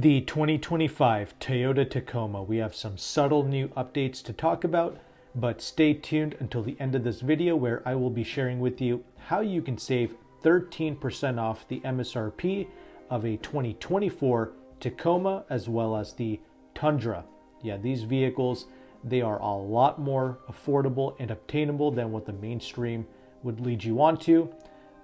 The 2025 Toyota Tacoma. We have some subtle new updates to talk about, but stay tuned until the end of this video where I will be sharing with you how you can save 13% off the MSRP of a 2024 Tacoma as well as the Tundra. Yeah, these vehicles, they are a lot more affordable and obtainable than what the mainstream would lead you on to.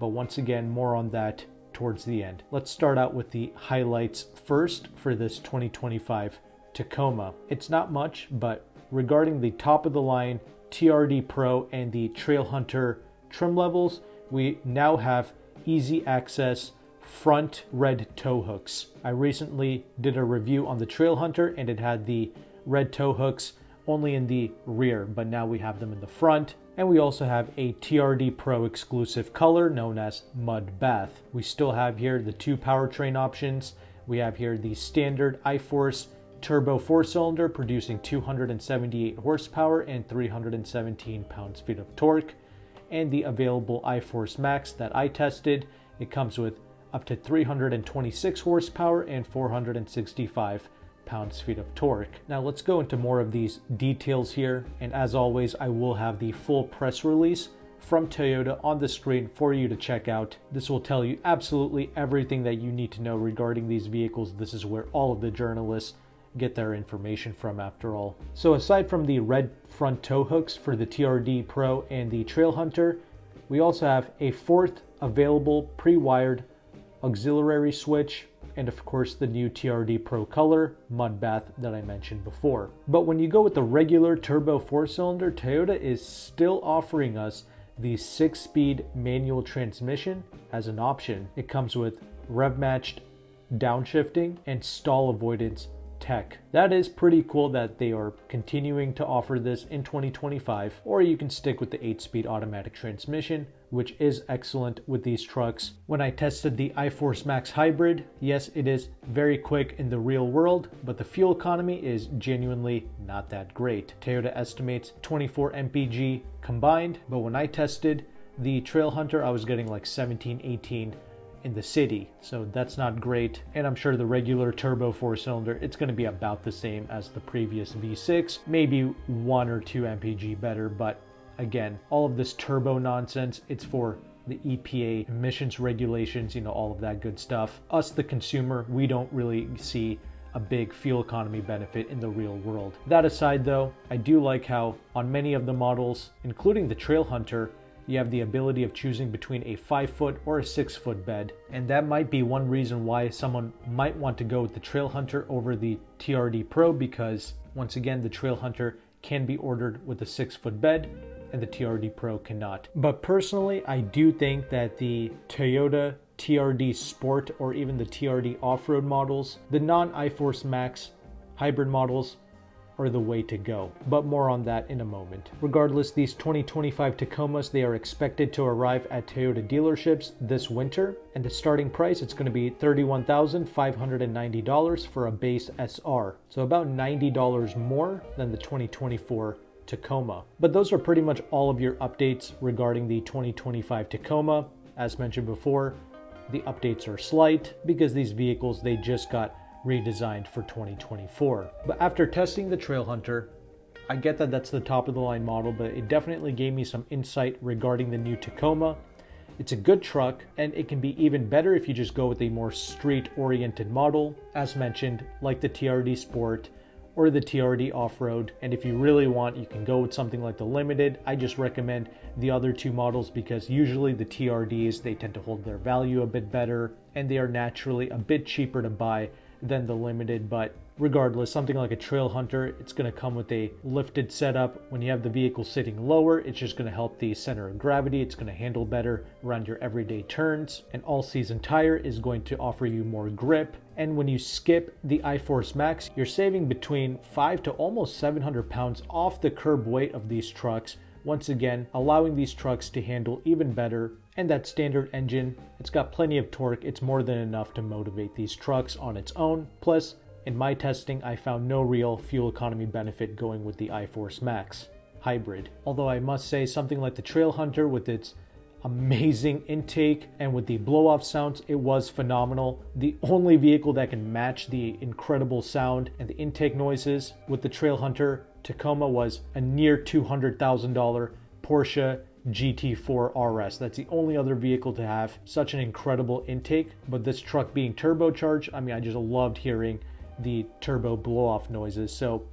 But once again, more on that towards the end. Let's start out with the highlights first for this 2025 Tacoma. It's not much, but regarding the top of the line TRD Pro and the Trail Hunter trim levels, we now have easy access front red tow hooks. I recently did a review on the Trail Hunter and it had the red tow hooks only in the rear, but now we have them in the front. And we also have a TRD Pro exclusive color known as Mud Bath. We still have here the two powertrain options. We have here the standard iForce turbo 4-cylinder producing 278 horsepower and 317 pounds-feet of torque. And the available iForce Max that I tested, it comes with up to 326 horsepower and 465 pounds-feet of torque. Now let's go into more of these details here, and as always I will have the full press release from Toyota on the screen for you to check out. This will tell you absolutely everything that you need to know regarding these vehicles. This is where all of the journalists get their information from after all. So aside from the red front tow hooks for the TRD Pro and the Trail Hunter, we also have a fourth available pre-wired auxiliary switch, and of course the new TRD Pro color Mud Bath that I mentioned before. But when you go with the regular turbo 4-cylinder, Toyota is still offering us the 6-speed manual transmission as an option. It comes with rev matched downshifting and stall avoidance tech. That is pretty cool that they are continuing to offer this in 2025, or you can stick with the 8-speed automatic transmission, which is excellent with these trucks. When I tested the iForce Max Hybrid, yes, it is very quick in the real world, but the fuel economy is genuinely not that great. Toyota estimates 24 mpg combined, but when I tested the Trail Hunter, I was getting like 17, 18 in the city, so that's not great. And I'm sure the regular turbo 4-cylinder, it's going to be about the same as the previous V6, maybe 1 or 2 mpg better, but again, all of this turbo nonsense, it's for the EPA emissions regulations, you know, all of that good stuff. Us, the consumer, we don't really see a big fuel economy benefit in the real world. That aside though, I do like how on many of the models, including the Trail Hunter, you have the ability of choosing between a 5-foot or a 6-foot bed. And that might be one reason why someone might want to go with the Trail Hunter over the TRD Pro, because once again, the Trail Hunter can be ordered with a 6-foot bed and the TRD Pro cannot. But personally, I do think that the Toyota TRD Sport or even the TRD Off-Road models, the non-iForce Max hybrid models, are the way to go, but more on that in a moment. Regardless, these 2025 Tacomas, they are expected to arrive at Toyota dealerships this winter, and the starting price, it's going to be $31,590 for a base SR, so about $90 more than the 2024 Tacoma. But those are pretty much all of your updates regarding the 2025 Tacoma. As mentioned before, the updates are slight because these vehicles, they just got redesigned for 2024. But after testing the Trail Hunter, I get that that's the top of the line model, but it definitely gave me some insight regarding the new Tacoma. It's a good truck, and it can be even better if you just go with a more street-oriented model, as mentioned, like the TRD Sport or the TRD Off-Road. And if you really want, you can go with something like the Limited. I just recommend the other two models because usually the TRDs, they tend to hold their value a bit better, and they are naturally a bit cheaper to buy than the Limited. But regardless, something like a Trail Hunter, it's going to come with a lifted setup. When you have the vehicle sitting lower, it's just going to help the center of gravity. It's going to handle better around your everyday turns. An all-season tire is going to offer you more grip. And when you skip the iForce Max, you're saving between 5 to almost 700 pounds off the curb weight of these trucks, once again allowing these trucks to handle even better. And that standard engine, it's got plenty of torque. It's more than enough to motivate these trucks on its own. Plus, in my testing, I found no real fuel economy benefit going with the iForce Max Hybrid. Although I must say, something like the Trail Hunter with its amazing intake, and with the blow-off sounds, it was phenomenal. The only vehicle that can match the incredible sound and the intake noises with the Trailhunter Tacoma was a near $200,000 Porsche GT4 RS. That's the only other vehicle to have such an incredible intake. But this truck being turbocharged, I mean, I just loved hearing the turbo blow-off noises. So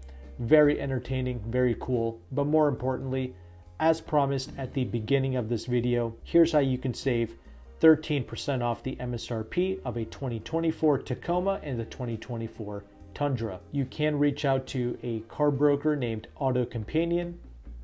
very entertaining, very cool. But more importantly, as promised at the beginning of this video, here's how you can save 13% off the MSRP of a 2024 Tacoma and the 2024 Tundra. You can reach out to a car broker named AutoCompanion,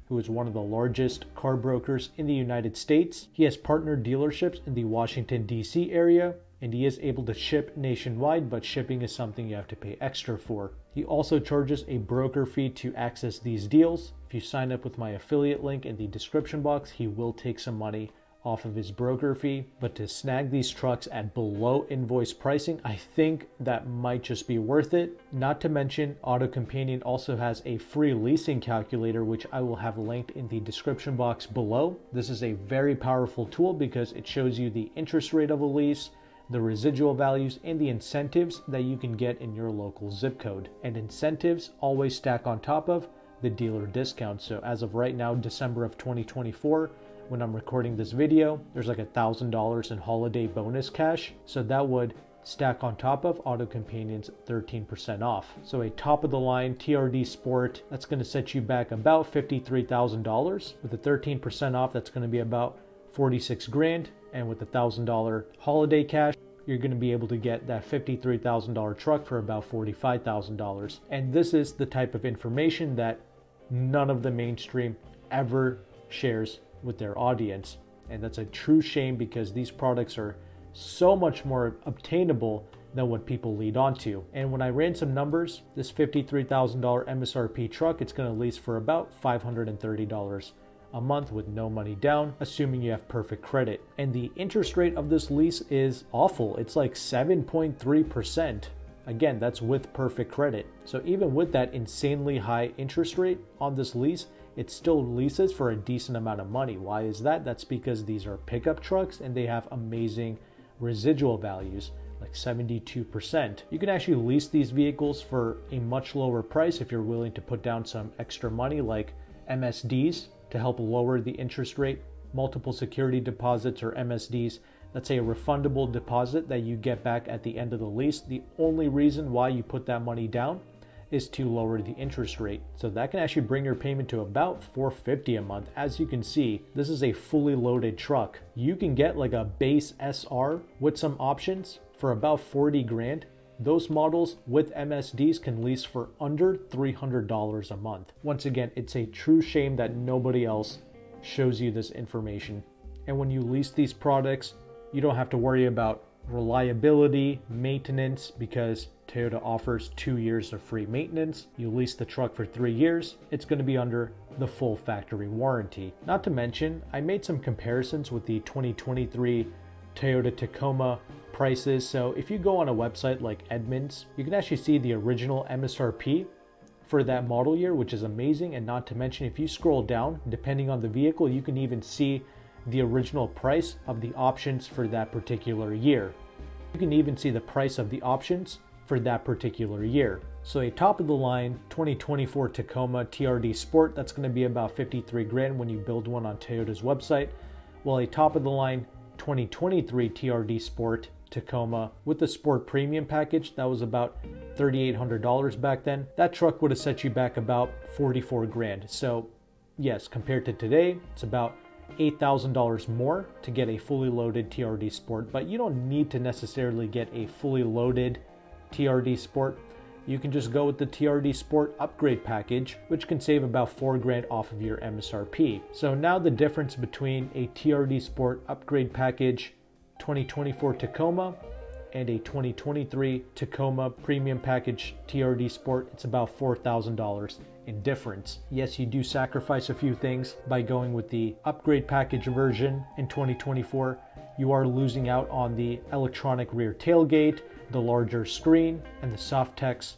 who is one of the largest car brokers in the United States. He has partner dealerships in the Washington, D.C. area, and he is able to ship nationwide, but shipping is something you have to pay extra for. He also charges a broker fee to access these deals. If you sign up with my affiliate link in the description box, he will take some money off of his broker fee. But to snag these trucks at below invoice pricing, I think that might just be worth it. Not to mention, AutoCompanion also has a free leasing calculator, which I will have linked in the description box below. This is a very powerful tool because it shows you the interest rate of a lease, the residual values, and the incentives that you can get in your local zip code. And incentives always stack on top of the dealer discount. So as of right now, December of 2024, when I'm recording this video, there's like $1,000 in holiday bonus cash. So that would stack on top of AutoCompanion's 13% off. So a top of the line TRD Sport, that's going to set you back about $53,000. With the 13% off, that's going to be about 46 grand. And with the $1,000 holiday cash, you're going to be able to get that $53,000 truck for about $45,000. And this is the type of information that none of the mainstream ever shares with their audience. And that's a true shame because these products are so much more obtainable than what people lead on to. And when I ran some numbers, this $53,000 MSRP truck, it's going to lease for about $530 a month with no money down, assuming you have perfect credit. And the interest rate of this lease is awful. It's like 7.3%. Again, that's with perfect credit. So even with that insanely high interest rate on this lease, it still leases for a decent amount of money. Why is that? That's because these are pickup trucks and they have amazing residual values, like 72%. You can actually lease these vehicles for a much lower price if you're willing to put down some extra money, like MSDs, to help lower the interest rate, multiple security deposits, or MSDs. That's a refundable deposit that you get back at the end of the lease. The only reason why you put that money down is to lower the interest rate. So that can actually bring your payment to about $450 a month. As you can see, this is a fully loaded truck. You can get like a base SR with some options for about 40 grand. Those models with MSDs can lease for under $300 a month. Once again, it's a true shame that nobody else shows you this information. And when you lease these products, you don't have to worry about reliability, maintenance, because Toyota offers 2 years of free maintenance. You lease the truck for 3 years, it's going to be under the full factory warranty. Not to mention, I made some comparisons with the 2023 Toyota Tacoma prices. So if you go on a website like Edmunds, you can actually see the original MSRP for that model year, which is amazing. And not to mention, if you scroll down, depending on the vehicle, you can even see the original price of the options for that particular year. You can even see the price of the options for that particular year. So a top of the line 2024 Tacoma TRD Sport, that's going to be about 53 grand when you build one on Toyota's website. While a top of the line 2023 TRD Sport Tacoma with the Sport Premium package, that was about $3,800 back then. That truck would have set you back about 44 grand. So yes, compared to today, it's about $8,000 more to get a fully loaded TRD Sport, but you don't need to necessarily get a fully loaded TRD Sport. You can just go with the TRD Sport upgrade package, which can save about 4 grand off of your MSRP. So now the difference between a TRD Sport upgrade package 2024 Tacoma and a 2023 Tacoma Premium Package TRD Sport, it's about $4,000 in difference. Yes, you do sacrifice a few things by going with the upgrade package version in 2024. You are losing out on the electronic rear tailgate, the larger screen, and the Softex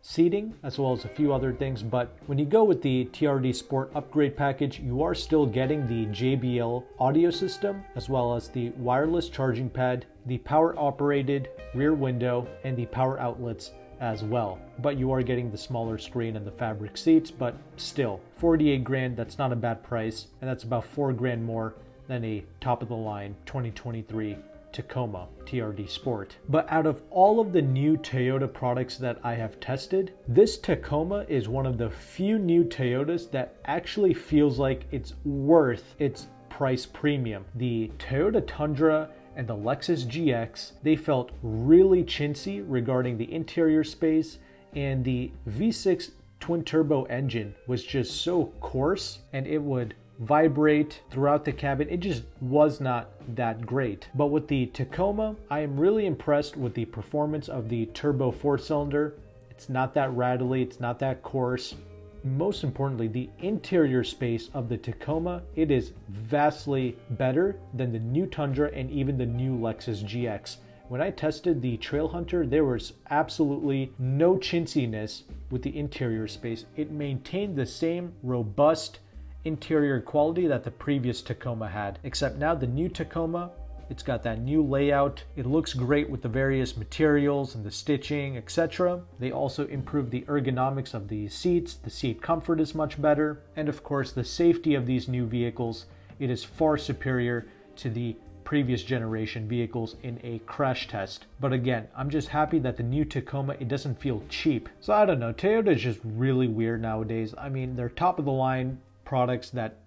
seating as well as a few other things. But when you go with the TRD Sport upgrade package, you are still getting the JBL audio system as well as the wireless charging pad, the power operated rear window, and the power outlets as well. But you are getting the smaller screen and the fabric seats, but still 48 grand, that's not a bad price, and that's about 4 grand more than a top of the line 2023 Tacoma TRD Sport. But out of all of the new Toyota products that I have tested, this Tacoma is one of the few new Toyotas that actually feels like it's worth its price premium. The Toyota Tundra and the Lexus GX, they felt really chintzy regarding the interior space, and the V6 twin turbo engine was just so coarse and it would vibrate throughout the cabin. It just was not that great. But with the Tacoma, I am really impressed with the performance of the turbo 4-cylinder. It's not that rattly, it's not that coarse. Most importantly, the interior space of the Tacoma, it is vastly better than the new Tundra and even the new Lexus GX. When I tested the Trailhunter, there was absolutely no chintziness with the interior space. It maintained the same robust interior quality that the previous Tacoma had, except now the new Tacoma, it's got that new layout. It looks great with the various materials and the stitching, etc. They also improved the ergonomics of the seats. The seat comfort is much better. And of course, the safety of these new vehicles, it is far superior to the previous generation vehicles in a crash test. But again, I'm just happy that the new Tacoma, it doesn't feel cheap. So I don't know, Toyota is just really weird nowadays. I mean, they're top of the line products that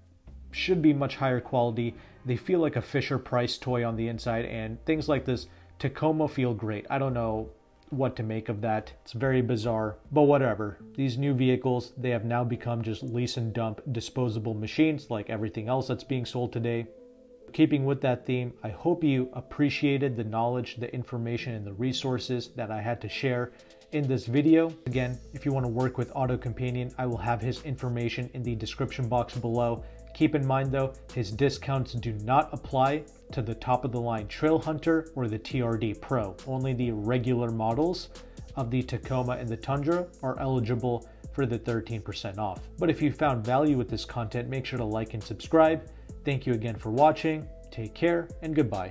should be much higher quality. They feel like a Fisher Price toy on the inside, and things like this Tacoma feel great. I don't know what to make of that. It's very bizarre, but whatever. These new vehicles, they have now become just lease and dump disposable machines like everything else that's being sold today. Keeping with that theme, I hope you appreciated the knowledge, the information, and the resources that I had to share in this video. Again, if you want to work with AutoCompanion, I will have his information in the description box below. Keep in mind though, his discounts do not apply to the top of the line Trailhunter or the TRD Pro. Only the regular models of the Tacoma and the Tundra are eligible for the 13% off. But if you found value with this content, make sure to like and subscribe. Thank you again for watching. Take care and goodbye.